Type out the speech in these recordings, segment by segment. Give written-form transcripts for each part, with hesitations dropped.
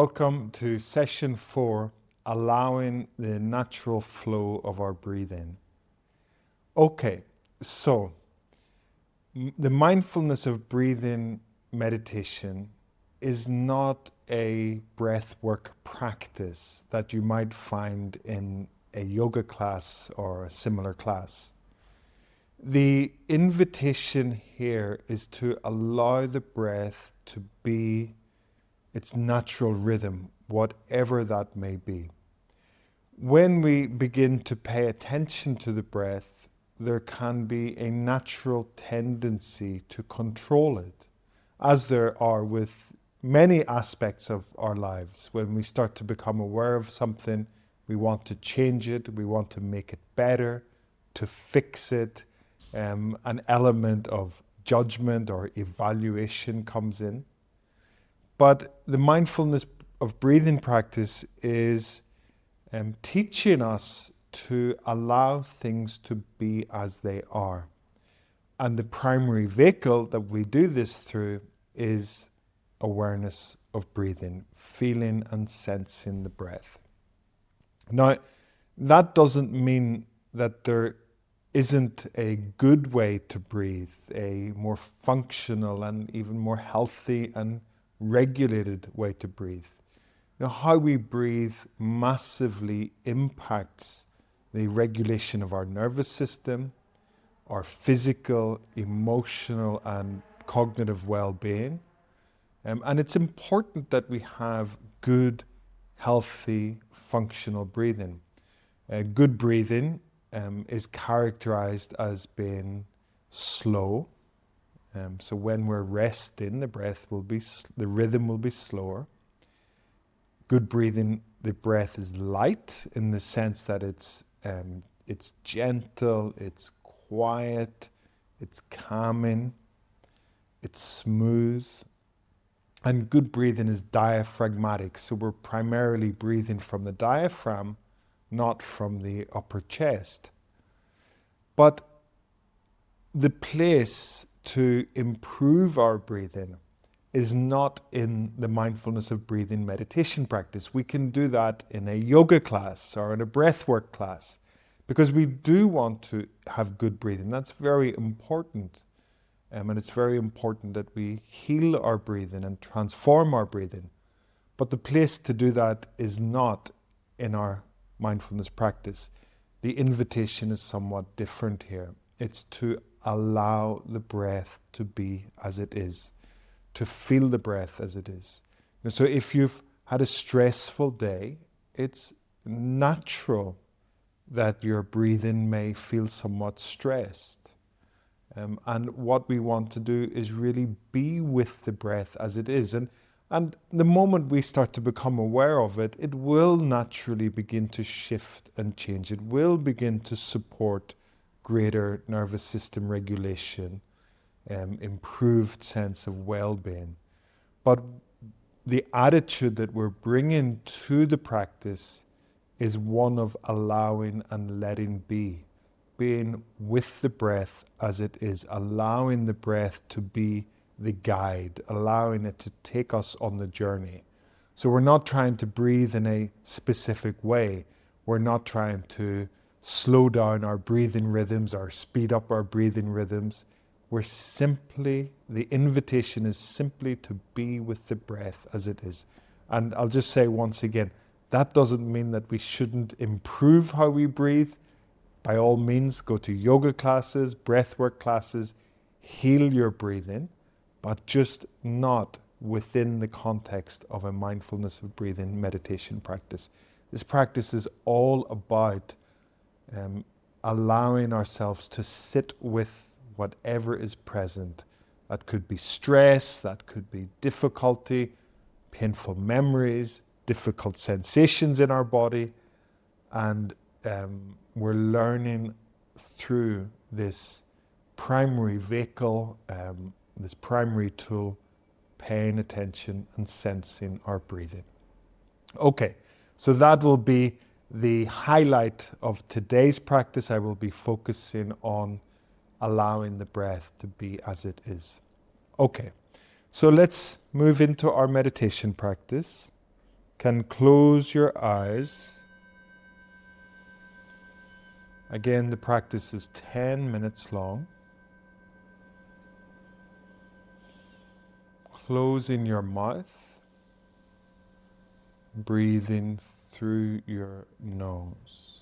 Welcome to session 4, allowing the natural flow of our breathing. Okay, so the mindfulness of breathing meditation is not a breath work practice that you might find in a yoga class or a similar class. The invitation here is to allow the breath to be its natural rhythm, whatever that may be. When we begin to pay attention to the breath, there can be a natural tendency to control it, as there are with many aspects of our lives. When we start to become aware of something, we want to change it, we want to make it better, to fix it. An element of judgment or evaluation comes in. But the mindfulness of breathing practice is teaching us to allow things to be as they are. And the primary vehicle that we do this through is awareness of breathing, feeling and sensing the breath. Now, that doesn't mean that there isn't a good way to breathe, a more functional and even more healthy and regulated way to breathe. How we breathe massively impacts the regulation of our nervous system, our physical, emotional, and cognitive well-being. And it's important that we have good, healthy, functional breathing. Good breathing is characterized as being slow. So when we're resting, the rhythm will be slower. Good breathing, the breath is light in the sense that it's gentle, it's quiet, it's calming, it's smooth. And good breathing is diaphragmatic. So we're primarily breathing from the diaphragm, not from the upper chest. But the place to improve our breathing is not in the mindfulness of breathing meditation practice. We can do that in a yoga class or in a breathwork class because we do want to have good breathing. That's very important. And it's very important that we heal our breathing and transform our breathing. But the place to do that is not in our mindfulness practice. The invitation is somewhat different here. It's to allow the breath to be as it is, to feel the breath as it is. So if you've had a stressful day, it's natural that your breathing may feel somewhat stressed. And what we want to do is really be with the breath as it is. And the moment we start to become aware of it, it will naturally begin to shift and change. It will begin to support greater nervous system regulation, improved sense of well-being. But the attitude that we're bringing to the practice is one of allowing and letting be, being with the breath as it is, allowing the breath to be the guide, allowing it to take us on the journey. So we're not trying to breathe in a specific way. We're not trying to slow down our breathing rhythms or speed up our breathing rhythms. The invitation is simply to be with the breath as it is. And I'll just say once again, that doesn't mean that we shouldn't improve how we breathe. By all means, go to yoga classes, breathwork classes, heal your breathing, but just not within the context of a mindfulness of breathing meditation practice. This practice is all about allowing ourselves to sit with whatever is present. That could be stress, that could be difficulty, painful memories, difficult sensations in our body. And we're learning through this primary vehicle, this primary tool, paying attention and sensing our breathing. Okay, so that will be the highlight of today's practice. I will be focusing on allowing the breath to be as it is. Okay, so let's move into our meditation practice. can close your eyes. Again, the practice is 10 minutes long. Closing your mouth, breathing through your nose.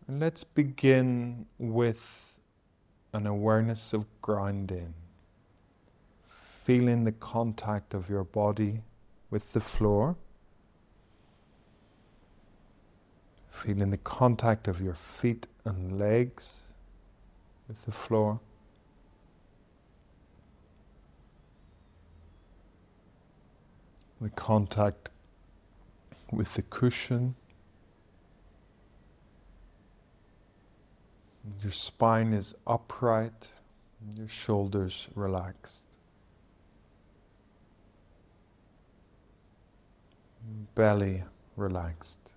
And let's begin with an awareness of grounding, feeling the contact of your body with the floor, feeling the contact of your feet and legs with the floor. The contact with the cushion. Your spine is upright, your shoulders relaxed. Belly relaxed.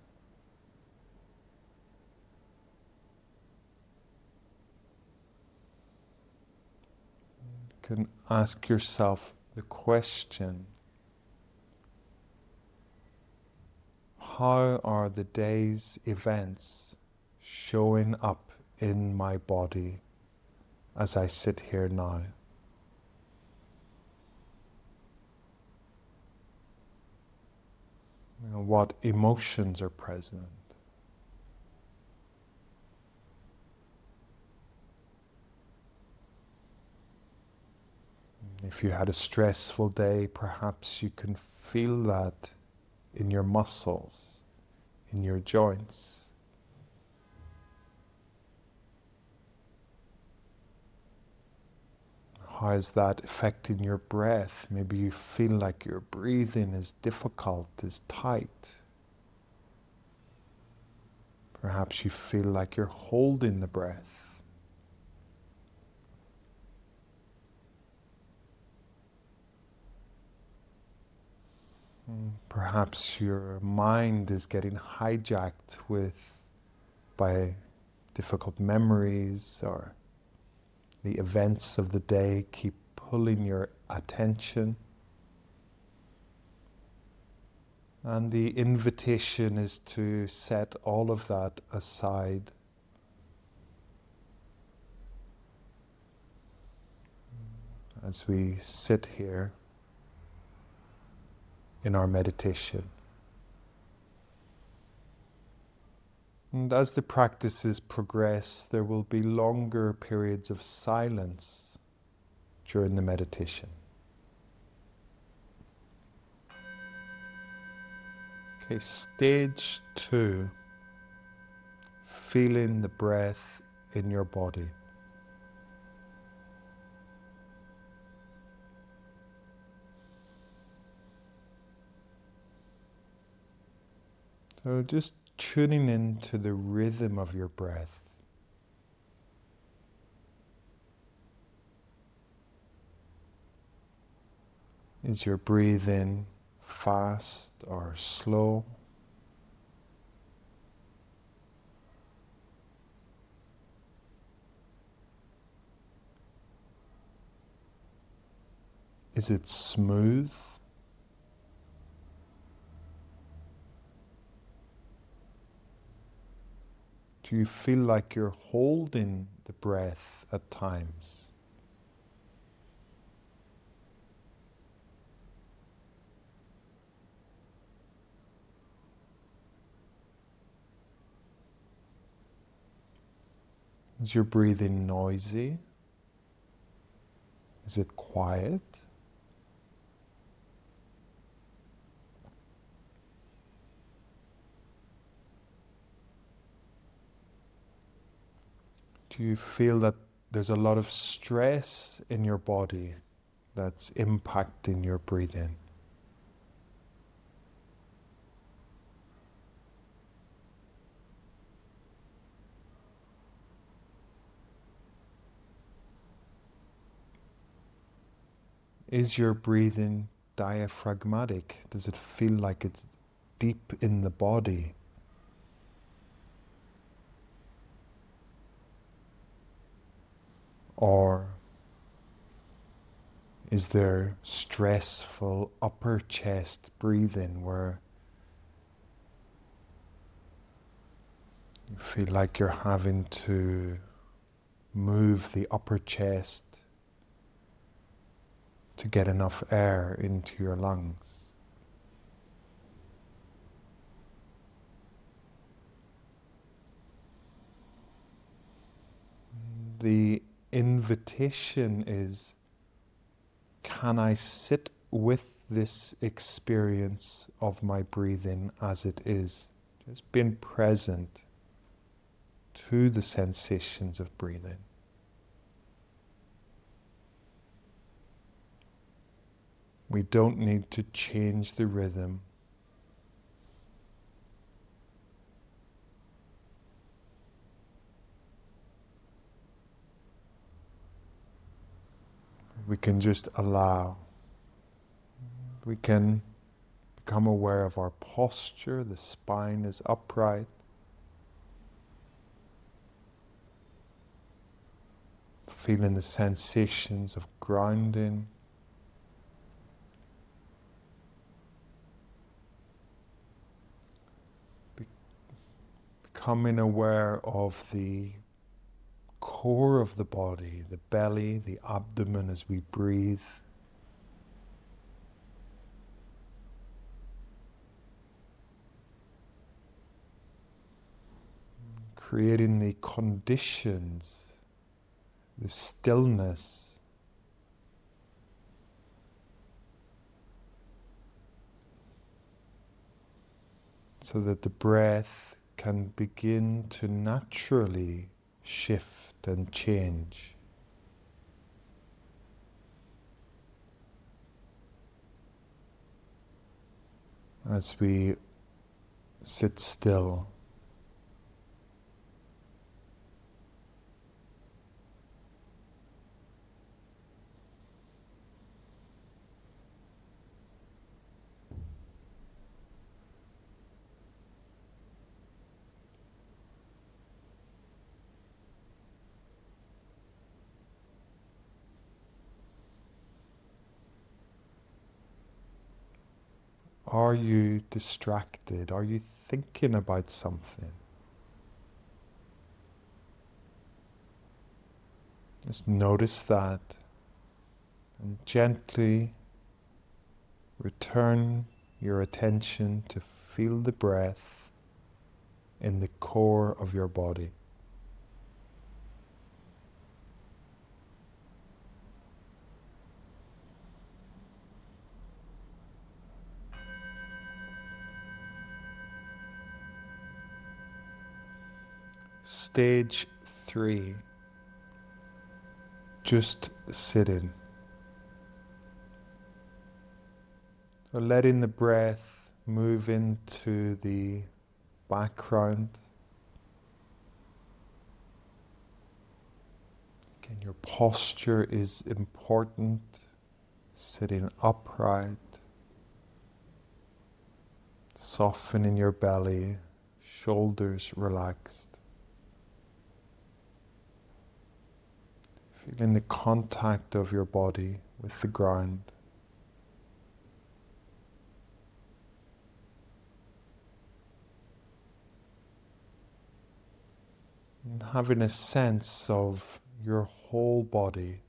You can ask yourself the question, how are the day's events showing up in my body as I sit here now? What emotions are present? If you had a stressful day, perhaps you can feel that in your muscles, in your joints. How is that affecting your breath? Maybe you feel like your breathing is difficult, is tight. Perhaps you feel like you're holding the breath. Perhaps your mind is getting hijacked by difficult memories, or the events of the day keep pulling your attention. And the invitation is to set all of that aside. As we sit here in our meditation. And as the practices progress, there will be longer periods of silence during the meditation. Okay, stage 2, feeling the breath in your body. So just tuning into the rhythm of your breath. Is your breathing fast or slow? Is it smooth? Do you feel like you're holding the breath at times? Is your breathing noisy? Is it quiet? Do you feel that there's a lot of stress in your body that's impacting your breathing? Is your breathing diaphragmatic? Does it feel like it's deep in the body? Or Is there stressful upper chest breathing where you feel like you're having to move the upper chest to get enough air into your lungs? The invitation is, can I sit with this experience of my breathing as it is? Just being present to the sensations of breathing. We don't need to change the rhythm. We can just allow. We can become aware of our posture, the spine is upright. Feeling the sensations of grounding. Becoming aware of the core of the body, the belly, the abdomen as we breathe. Creating the conditions, the stillness, so that the breath can begin to naturally shift and change. As we sit still. Are you distracted? Are you thinking about something? Just notice that and gently return your attention to feel the breath in the core of your body. Stage 3. Just sitting. So letting the breath move into the background. Again, your posture is important. Sitting upright. Softening your belly, shoulders relaxed. Feeling the contact of your body with the ground. And having a sense of your whole body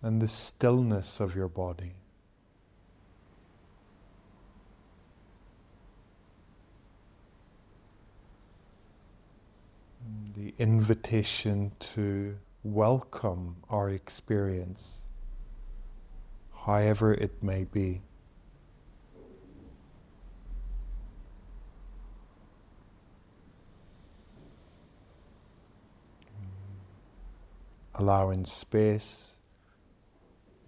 and the stillness of your body. The invitation to welcome our experience, however it may be. Allowing space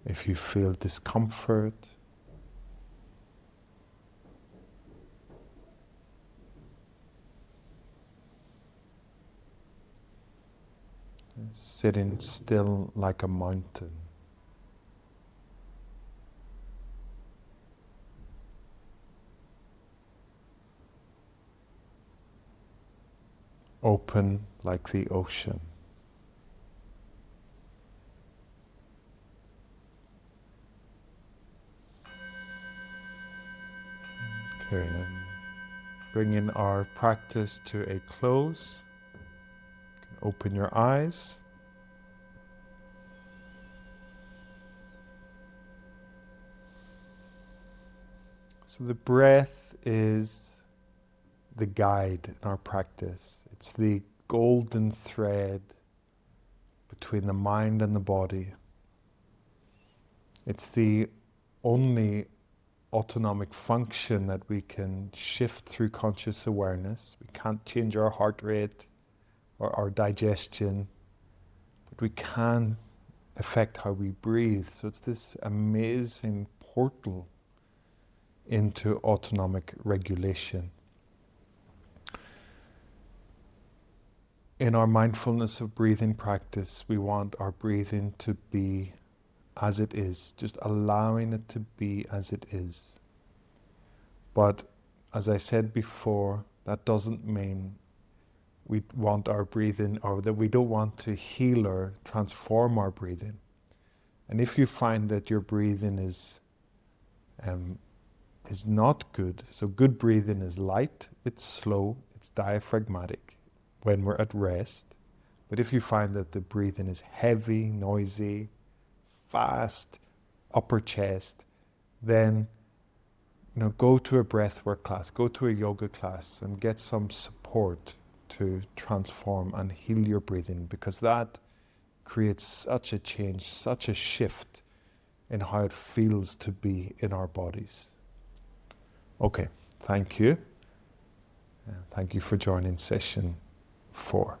if you feel discomfort. Sitting still like a mountain. Open like the ocean. Okay, and bringing our practice to a close. You can open your eyes. So the breath is the guide in our practice. It's the golden thread between the mind and the body. It's the only autonomic function that we can shift through conscious awareness. We can't change our heart rate or our digestion, but we can affect how we breathe. So it's this amazing portal into autonomic regulation. In our mindfulness of breathing practice, we want our breathing to be as it is, just allowing it to be as it is. But as I said before, that doesn't mean we want our breathing, or that we don't want to heal or transform our breathing. And if you find that your breathing is not good, so good breathing is light, it's slow, it's diaphragmatic when we're at rest. But if you find that the breathing is heavy, noisy, fast, upper chest, then go to a breathwork class, go to a yoga class and get some support to transform and heal your breathing, because that creates such a change, such a shift in how it feels to be in our bodies. Okay, thank you. Thank you for joining session 4.